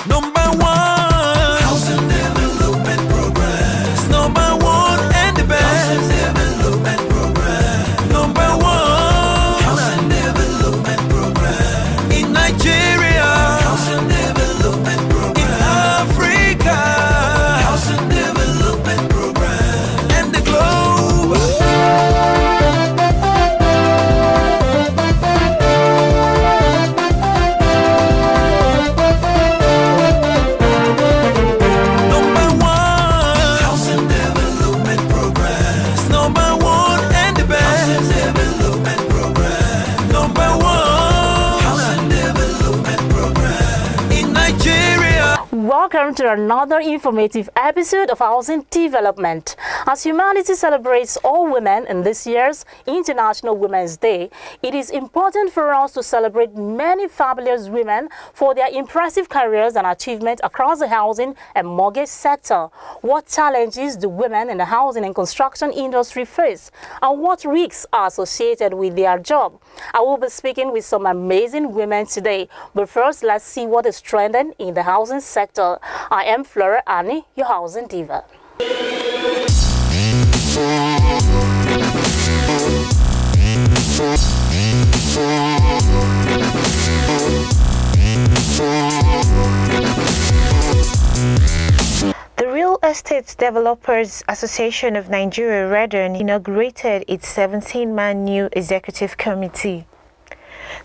Number one, housing development program. It's number one and the best. Housing development program. Number one, housing development program. In Nigeria, housing development program. In Africa, housing development program. And the globe. Welcome to another informative episode of Housing Development. As humanity celebrates all women in this year's International Women's Day, it is important for us to celebrate many fabulous women for their impressive careers and achievements across the housing and mortgage sector. What challenges do women in the housing and construction industry face, and what risks are associated with their job? I will be speaking with some amazing women today, but first let's see what is trending in the housing sector. I am Flora, your housing diva. The Real Estate Developers Association of Nigeria, Redden, inaugurated its 17-man new executive committee.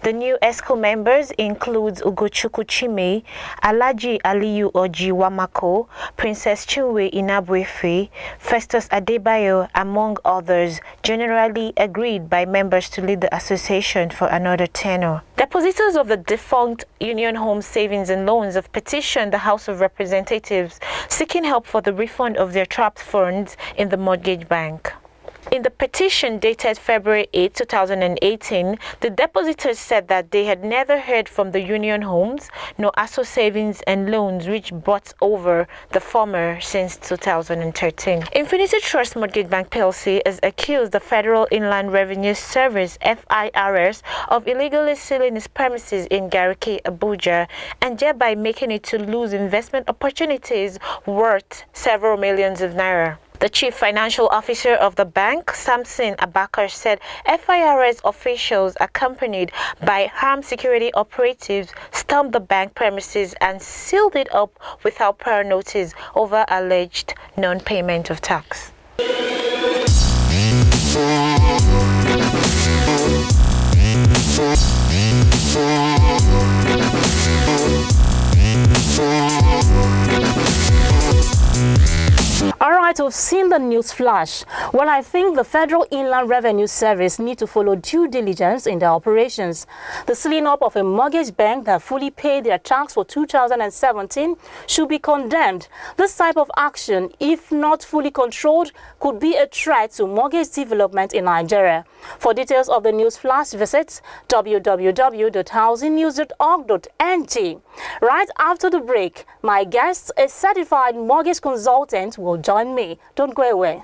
The new ESCO members include Ugochukwu Chime, Alhaji Aliyu Oji Wamako, Princess Chinwe Inabwefe, Festus Adebayo, among others, generally agreed by members to lead the association for another tenure. Depositors of the defunct Union Home Savings and Loans have petitioned the House of Representatives seeking help for the refund of their trapped funds in the mortgage bank. In the petition dated February 8, 2018, the depositors said that they had never heard from the Union Homes nor ASO Savings and Loans, which bought over the former since 2013. Infinity Trust Mortgage Bank PLC has accused the Federal Inland Revenue Service (FIRS) of illegally sealing its premises in Gariki, Abuja, and thereby making it to lose investment opportunities worth several millions of naira. The chief financial officer of the bank, Samson Abakar, said FIRS officials accompanied by armed security operatives stormed the bank premises and sealed it up without prior notice over alleged non-payment of tax. Alright, we've seen the news flash. Well, I think the Federal Inland Revenue Service need to follow due diligence in their operations. The sealing up of a mortgage bank that fully paid their tax for 2017 should be condemned. This type of action, if not fully controlled, could be a threat to mortgage development in Nigeria. For details of the news flash, visit www.housingnews.org.ng. Right after the break, my guest, a certified mortgage consultant, will join me. Don't go away.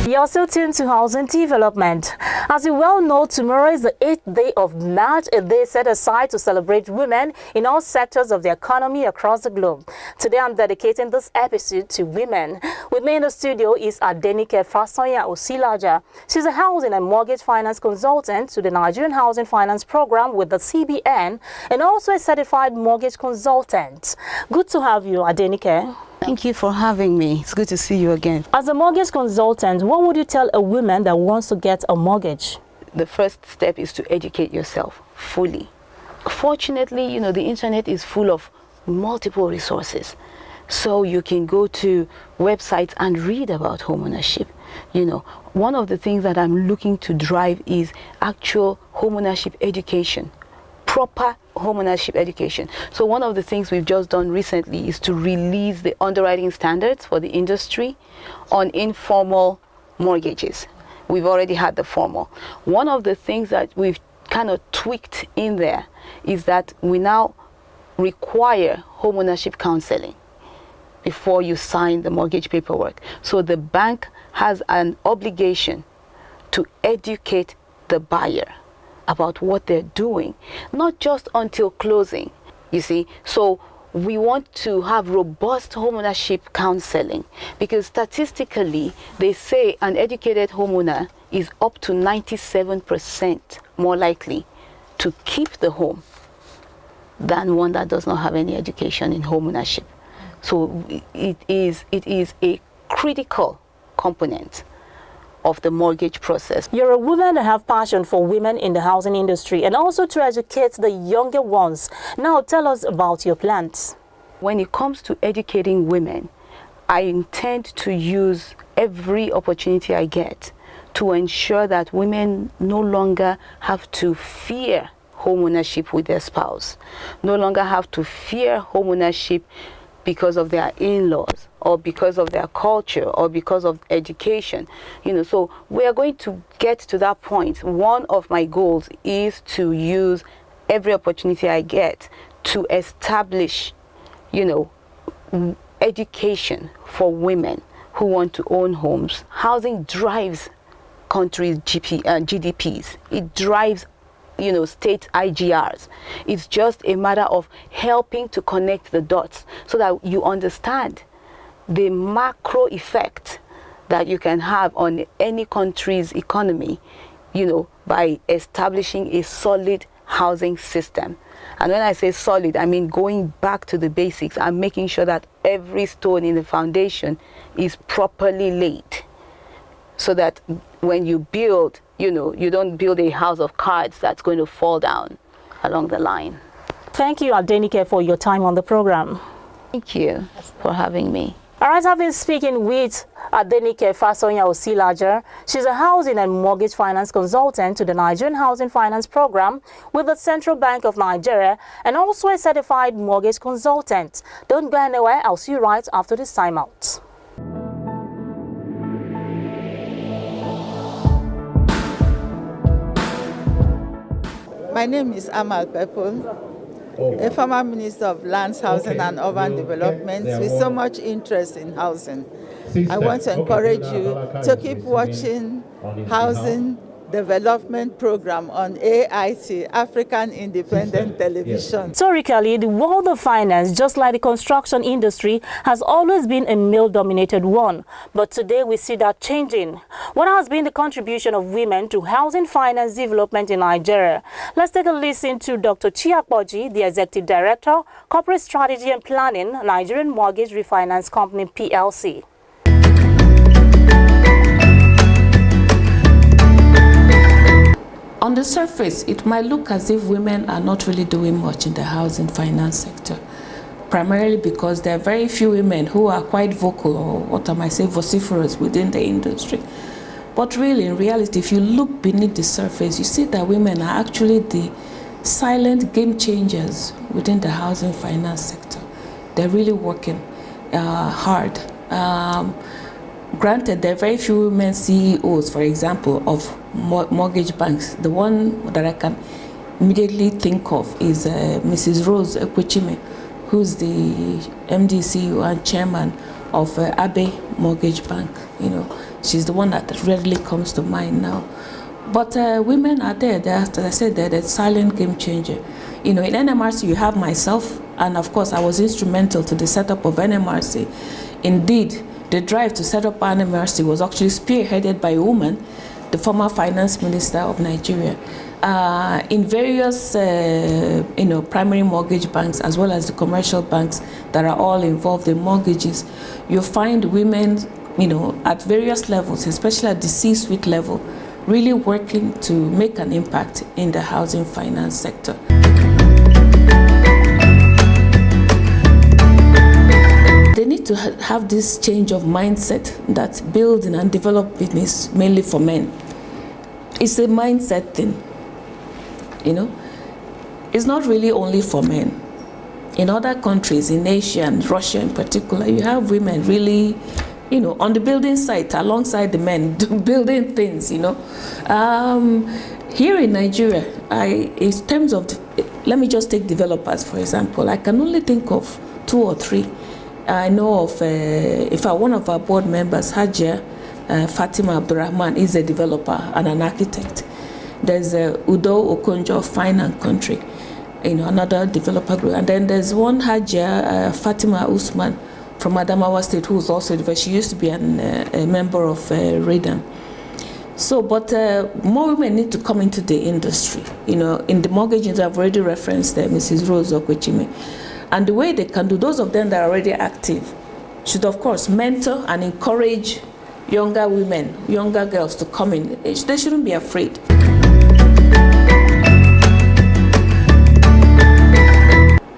You're also tuned to Housing Development. As you well know, tomorrow is the 8th day of March, a day set aside to celebrate women in all sectors of the economy across the globe. Today, I'm dedicating this episode to women. With me in the studio is Adenike Fasonya Osilaja. She's a housing and mortgage finance consultant to the Nigerian Housing Finance Program with the CBN and also a certified mortgage consultant. Good to have you, Adenike. Thank you for having me. It's good to see you again. As a mortgage consultant, what would you tell a woman that wants to get a mortgage? The first step is to educate yourself fully. Fortunately, the internet is full of multiple resources. So you can go to websites and read about homeownership. One of the things that I'm looking to drive is actual homeownership education. Proper homeownership education. So one of the things we've just done recently is to release the underwriting standards for the industry on informal mortgages. We've already had the formal. One of the things that we've kind of tweaked in there is that we now require homeownership counseling. before you sign the mortgage paperwork. So the bank has an obligation to educate the buyer about what they're doing, not just until closing, you see. So we want to have robust homeownership counseling, because statistically they say an educated homeowner is up to 97% more likely to keep the home than one that does not have any education in homeownership. So it is a critical component of the mortgage process. You're a woman that have passion for women in the housing industry and also to educate the younger ones. Now tell us about your plans. When it comes to educating women, I intend to use every opportunity I get to ensure that women no longer have to fear homeownership with their spouse, no longer have to fear homeownership because of their in-laws or because of their culture or because of education. So we are going to get to that point. One of my goals is to use every opportunity I get to establish, education for women who want to own homes. Housing drives countries' GDPs. It drives state IGRs. It's just a matter of helping to connect the dots so that you understand the macro effect that you can have on any country's economy, by establishing a solid housing system. And when I say solid, I mean going back to the basics and making sure that every stone in the foundation is properly laid, so that when you build, you don't build a house of cards that's going to fall down along the line. Thank you, Adenike, for your time on the program. Thank you for having me. All right, I've been speaking with Adenike Fasonya Osilaja. She's a housing and mortgage finance consultant to the Nigerian Housing Finance Program with the Central Bank of Nigeria and also a certified mortgage consultant. Don't go anywhere. I'll see you right after this time out. My name is Amal Pepul, a former Minister of Lands, Housing and Urban Development with so much interest in housing. I want to encourage you to keep watching Housing Development Program on AIT, African Independent Television. Historically, the world of finance, just like the construction industry, has always been a male-dominated one. But today we see that changing. What has been the contribution of women to housing finance development in Nigeria? Let's take a listen to Dr. Chiakpoji, the Executive Director, Corporate Strategy and Planning, Nigerian Mortgage Refinance Company, PLC. On the surface, it might look as if women are not really doing much in the housing finance sector, primarily because there are very few women who are quite vocal, or what I might say vociferous, within the industry. But really, in reality, if you look beneath the surface, you see that women are actually the silent game changers within the housing finance sector. They're really working hard. Granted, there are very few women CEOs, for example, of mortgage banks. The one that I can immediately think of is Mrs. Rose Ekwichime, who's the MD, CEO, and chairman of Abe Mortgage Bank. She's the one that readily comes to mind now. But women are there. As I said, they're the silent game changer. In NMRC, you have myself, and of course, I was instrumental to the setup of NMRC. Indeed, the drive to set up NMRC was actually spearheaded by a woman, the former finance minister of Nigeria. In various primary mortgage banks as well as the commercial banks that are all involved in mortgages, you find women at various levels, especially at the C-suite level, really working to make an impact in the housing finance sector. They need to have this change of mindset that building and developing is mainly for men. It's a mindset thing, It's not really only for men. In other countries, in Asia and Russia in particular, you have women really, on the building site alongside the men, building things, Here in Nigeria, in terms of, let me just take developers, for example. I can only think of 2 or 3 I know of, one of our board members, Hajia Fatima Abdurrahman, is a developer and an architect. There's Udo Okonjo of Fine and Country, another developer group. And then there's one Hajia Fatima Usman from Adamawa State, who's also a developer. She used to be a member of RADAM. So, but more women need to come into the industry. In the mortgage industry, I've already referenced Mrs. Rose Okwechime. And the way they can do, those of them that are already active, should of course mentor and encourage younger women, younger girls to come in. They shouldn't be afraid.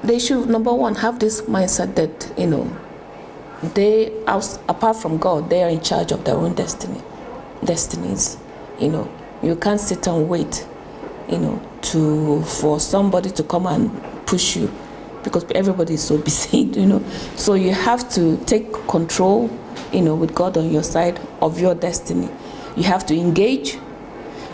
They should, number one, have this mindset that, they, apart from God, they are in charge of their own destinies. You can't sit and wait, for somebody to come and push you, because everybody is so busy, So you have to take control, with God on your side of your destiny. You have to engage,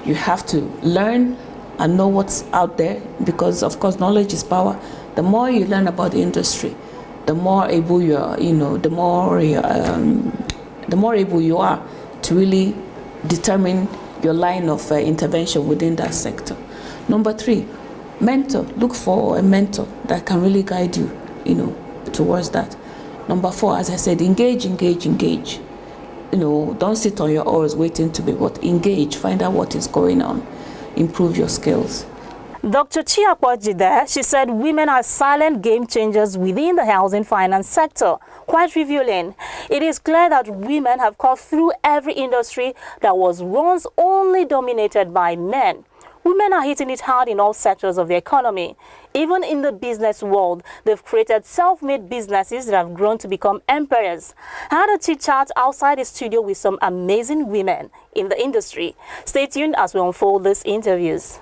you have to learn and know what's out there, because of course knowledge is power. The more you learn about the industry, the more able you are, the more able you are to really determine your line of intervention within that sector. Number 3, mentor. Look for a mentor that can really guide you, towards that. Number 4, as I said, engage. Don't sit on your oars waiting to be what. Engage, find out what is going on, improve your skills. Dr. Chiapwaji there, she said women are silent game changers within the housing finance sector. Quite revealing. It is clear that women have cut through every industry that was once only dominated by men. Women are hitting it hard in all sectors of the economy. Even in the business world, they've created self-made businesses that have grown to become empires. I had a chit-chat outside the studio with some amazing women in the industry. Stay tuned as we unfold these interviews.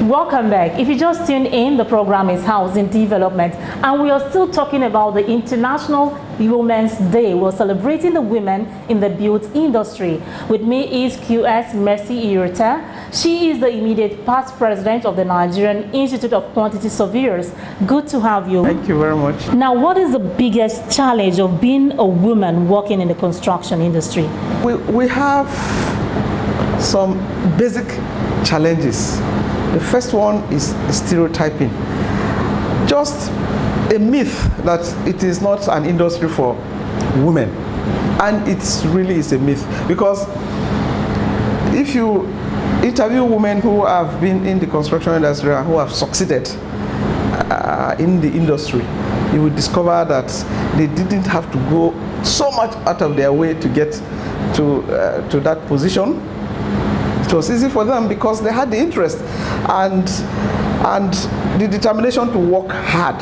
Welcome back. If you just tuned in, the program is Housing Development, and we are still talking about the International Women's Day. We're celebrating the women in the built industry. With me is QS Mercy Irota. She is the immediate past president of the Nigerian Institute of Quantity Surveyors. Good to have you. Thank you very much. Now, what is the biggest challenge of being a woman working in the construction industry? We have some basic challenges. The first one is stereotyping. Just a myth that it is not an industry for women. And it really is a myth, because if you interview women who have been in the construction industry and who have succeeded in the industry, you will discover that they didn't have to go so much out of their way to get to that position. It was easy for them because they had the interest and the determination to work hard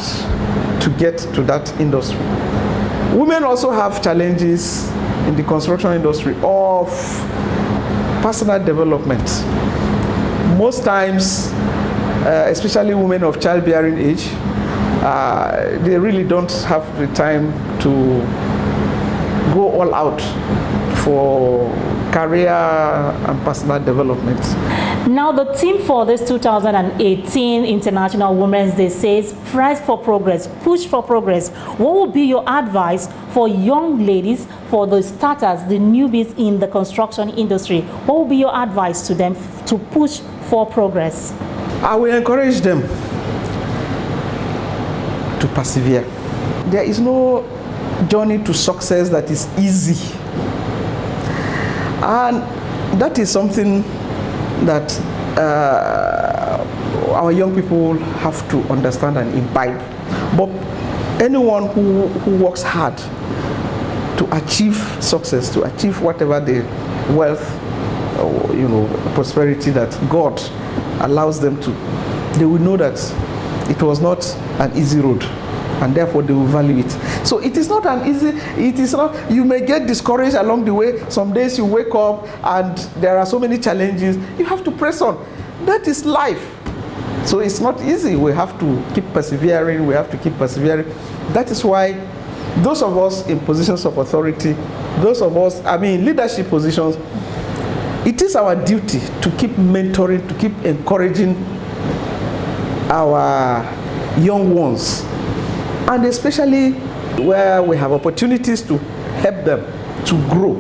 to get to that industry. Women also have challenges in the construction industry of personal development. Most times, especially women of childbearing age, they really don't have the time to go all out for career and personal development. Now, the theme for this 2018 International Women's Day says "Press for Progress, Push for Progress." What would be your advice for young ladies, for the starters, the newbies in the construction industry? What would be your advice to them to push for progress? I will encourage them to persevere. There is no journey to success that is easy. And that is something that our young people have to understand and imbibe. But anyone who works hard to achieve success, to achieve whatever the wealth or prosperity that God allows them to, they will know that it was not an easy road, and therefore they will value it. So it is not an easy, you may get discouraged along the way. Some days you wake up and there are so many challenges. You have to press on. That is life. So it's not easy. We have to keep persevering. That is why those of us in positions of authority, those of us, leadership positions, it is is our duty to keep mentoring, to keep encouraging our young ones, and especially where we have opportunities to help them to grow,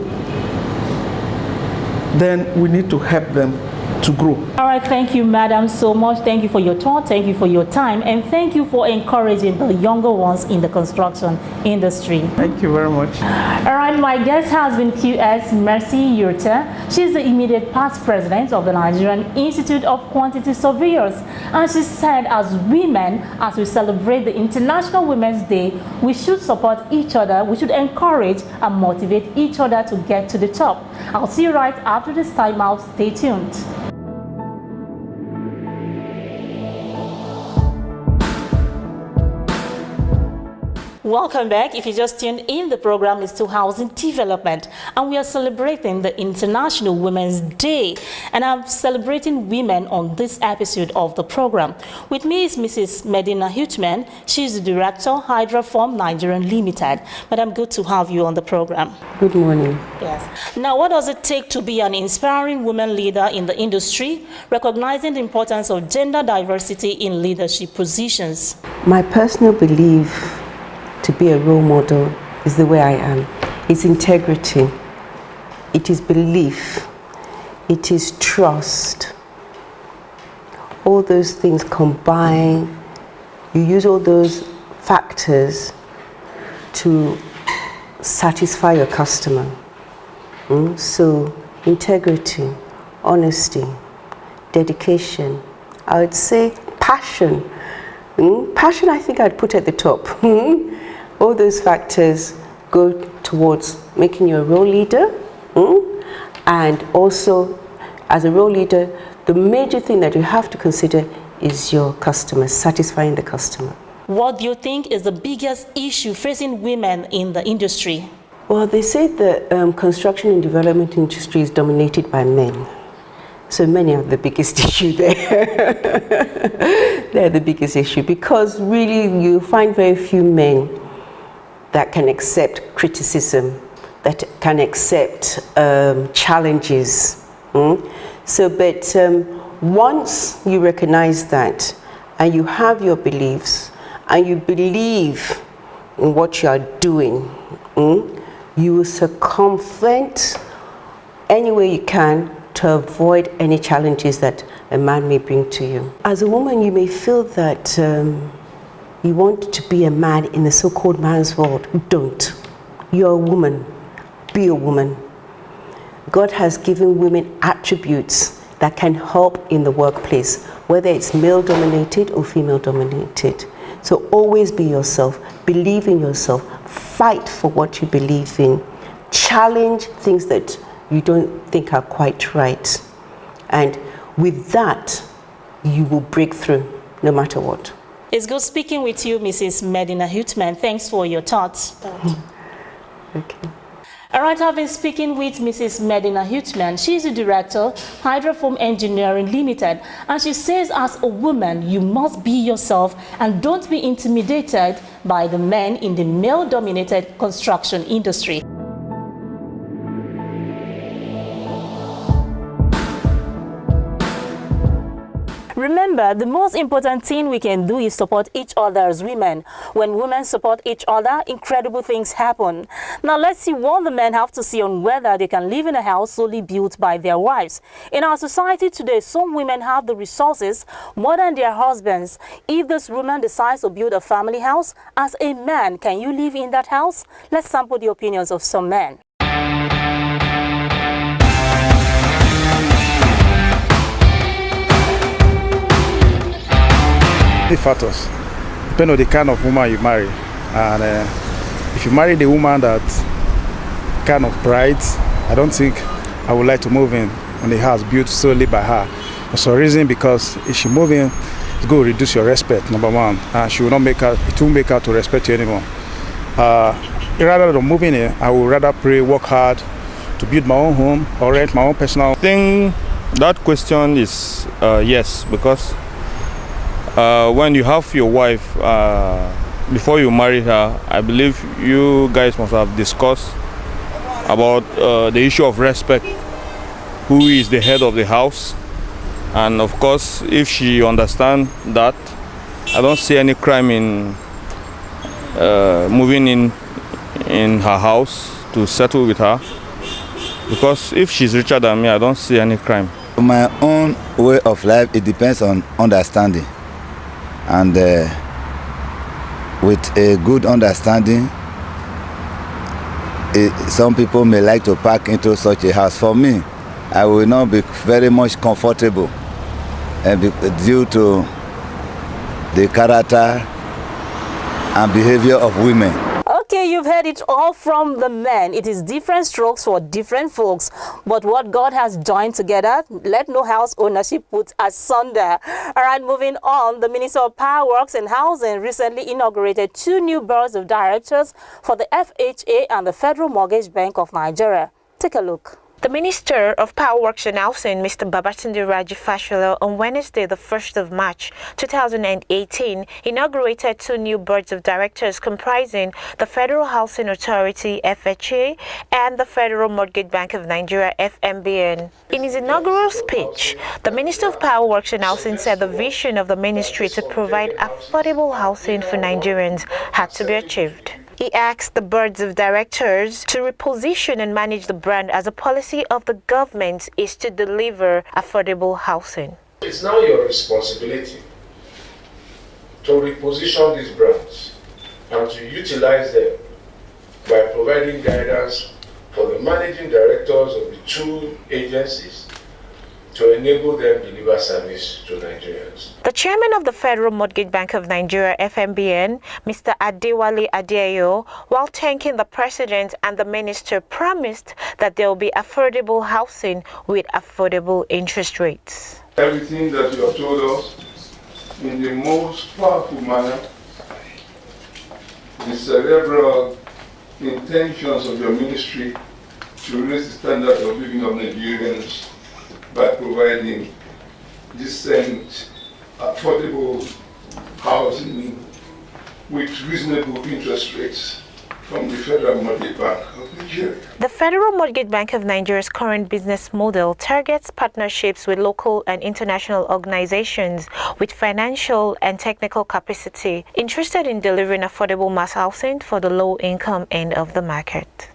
then we need to help them to grow. All right, thank you, madam, so much. Thank you for your thought, thank you for your time, and thank you for encouraging the younger ones in the construction industry. Thank you very much. All right, my guest has been QS Mercy Yurta. She's the immediate past president of the Nigerian Institute of Quantity Surveyors. And she said, as women, as we celebrate the International Women's Day, we should support each other, we should encourage and motivate each other to get to the top. I'll see you right after this time out. Stay tuned. Welcome back. If you just tuned in, the program is to Housing Development, and we are celebrating the International Women's Day, and I'm celebrating women on this episode of the program. With me is Mrs. Medina Hutman. She's the director, Hydroform Nigerian Limited. Madam, good to have you on the program. Good morning. Yes. Now, what does it take to be an inspiring woman leader in the industry, recognizing the importance of gender diversity in leadership positions? My personal belief to be a role model is the way I am. It's integrity, it is belief, it is trust. All those things combine. You use all those factors to satisfy your customer. So integrity, honesty, dedication, I would say passion. Passion, I think I'd put at the top. All those factors go towards making you a role leader, and also as a role leader, the major thing that you have to consider is your customer, satisfying the customer. What do you think is the biggest issue facing women in the industry? Well, they say the construction and development industry is dominated by men. So many are the biggest issue there. They're the biggest issue because really you find very few men that can accept criticism, that can accept challenges. But once you recognize that and you have your beliefs and you believe in what you are doing, you will circumvent any way you can to avoid any challenges that a man may bring to you. As a woman, you may feel that you want to be a man in the so-called man's world. Don't. You're a woman. Be a woman. God has given women attributes that can help in the workplace, whether it's male-dominated or female-dominated. So always be yourself. Believe in yourself. Fight for what you believe in. Challenge things that you don't think are quite right. And with that, you will break through no matter what. It's good speaking with you, Mrs. Medina Hutman. Thanks for your thoughts. Okay. All right, I've been speaking with Mrs. Medina Hutman. She's the director, Hydroform Engineering Limited. And she says, as a woman, you must be yourself and don't be intimidated by the men in the male-dominated construction industry. Remember, the most important thing we can do is support each other as women. When women support each other, incredible things happen. Now let's see what the men have to say on whether they can live in a house solely built by their wives. In our society today, some women have the resources more than their husbands. If this woman decides to build a family house, as a man, can you live in that house? Let's sample the opinions of some men. Factors depend on the kind of woman you marry, and if you marry the woman that kind of pride, I don't think I would like to move in on the house built solely by her. For some reason, because if she move in, it's going to reduce your respect, number one, and she will not make her, it won't make her to respect you anymore. Rather than moving in, I would rather pray, work hard to build my own home or rent my own personal. I think that question is yes, because when you have your wife, before you marry her, I believe you guys must have discussed about the issue of respect. who is the head of the house. And of course, if she understands that, I don't see any crime in moving in her house to settle with her. Because if she's richer than me, I don't see any crime. My own way of life, it depends on understanding. And with a good understanding, some people may like to pack into such a house. For me, I will not be very much comfortable due to the character and behavior of women. Okay, you've heard it all from the men. It is different strokes for different folks. But what God has joined together, let no house ownership put asunder. All right, moving on. The Minister of Power Works and Housing recently inaugurated 2 new boards of directors for the FHA and the Federal Mortgage Bank of Nigeria. Take a look. The Minister of Power Works and Housing, Mr. Babatunde Raji Fashola, on Wednesday, the 1st of March 2018, inaugurated 2 new boards of directors comprising the Federal Housing Authority, FHA, and the Federal Mortgage Bank of Nigeria, FMBN. In his inaugural speech, the Minister of Power Works and Housing said the vision of the ministry to provide affordable housing for Nigerians had to be achieved. He asked the boards of directors to reposition and manage the brand as a policy of the government is to deliver affordable housing. It's now your responsibility to reposition these brands and to utilize them by providing guidance for the managing directors of the 2 agencies to enable them to deliver service to Nigerians. The chairman of the Federal Mortgage Bank of Nigeria, FMBN, Mr. Adewale Adeyo, while thanking the president and the minister, promised that there will be affordable housing with affordable interest rates. Everything that you have told us in the most powerful manner, the cerebral intentions of your ministry to raise the standard of living of Nigerians by providing decent, affordable housing with reasonable interest rates from the Federal Mortgage Bank of Nigeria. The Federal Mortgage Bank of Nigeria's current business model targets partnerships with local and international organizations with financial and technical capacity interested in delivering affordable mass housing for the low-income end of the market.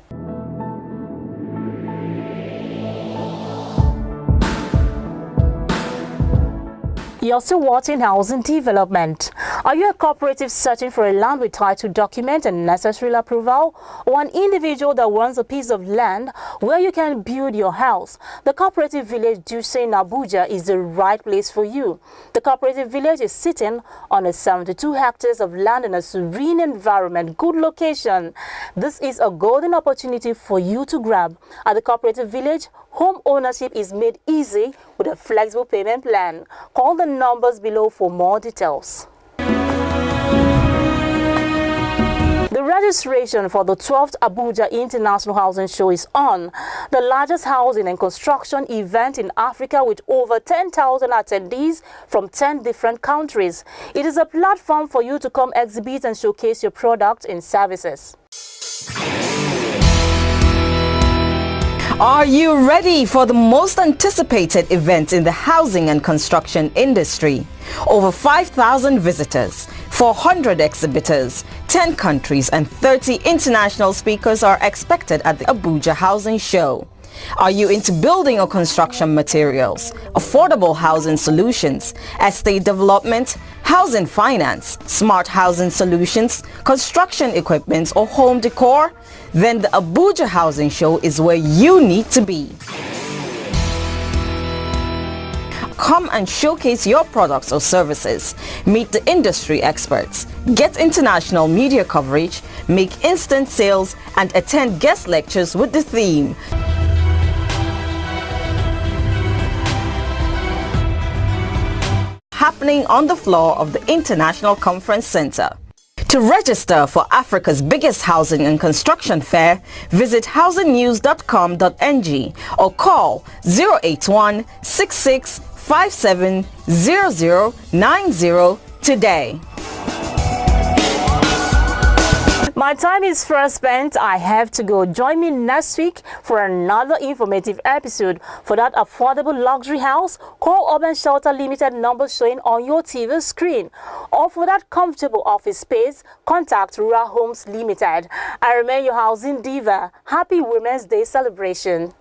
You're still watching Housing Development. Are you a cooperative searching for a land with title document and necessary approval, or an individual that wants a piece of land where you can build your house? The Cooperative Village Duse in Abuja is the right place for you. The Cooperative Village is sitting on a 72 hectares of land in a serene environment, good location. This is a golden opportunity for you to grab. At the Cooperative Village, home ownership is made easy with a flexible payment plan. Call the numbers below for more details. The registration for the 12th Abuja International Housing Show is on, the largest housing and construction event in Africa with over 10,000 attendees from 10 different countries. It is a platform for you to come exhibit and showcase your products and services. Are you ready for the most anticipated event in the housing and construction industry? Over 5,000 visitors, 400 exhibitors, 10 countries and 30 international speakers are expected at the Abuja Housing Show. Are you into building or construction materials, affordable housing solutions, estate development, housing finance, smart housing solutions, construction equipment or home decor? Then the Abuja Housing Show is where you need to be. Come and showcase your products or services, meet the industry experts, get international media coverage, make instant sales, and attend guest lectures with the theme happening on the floor of the International Conference Center. To register for Africa's biggest housing and construction fair, visit housingnews.com.ng or call 081 66 57 0090 today. My time is first spent. I have to go. Join me next week for another informative episode. For that affordable luxury house, call Urban Shelter Limited number showing on your TV screen. Or for that comfortable office space, contact Rural Homes Limited. I remain your housing diva. Happy Women's Day celebration.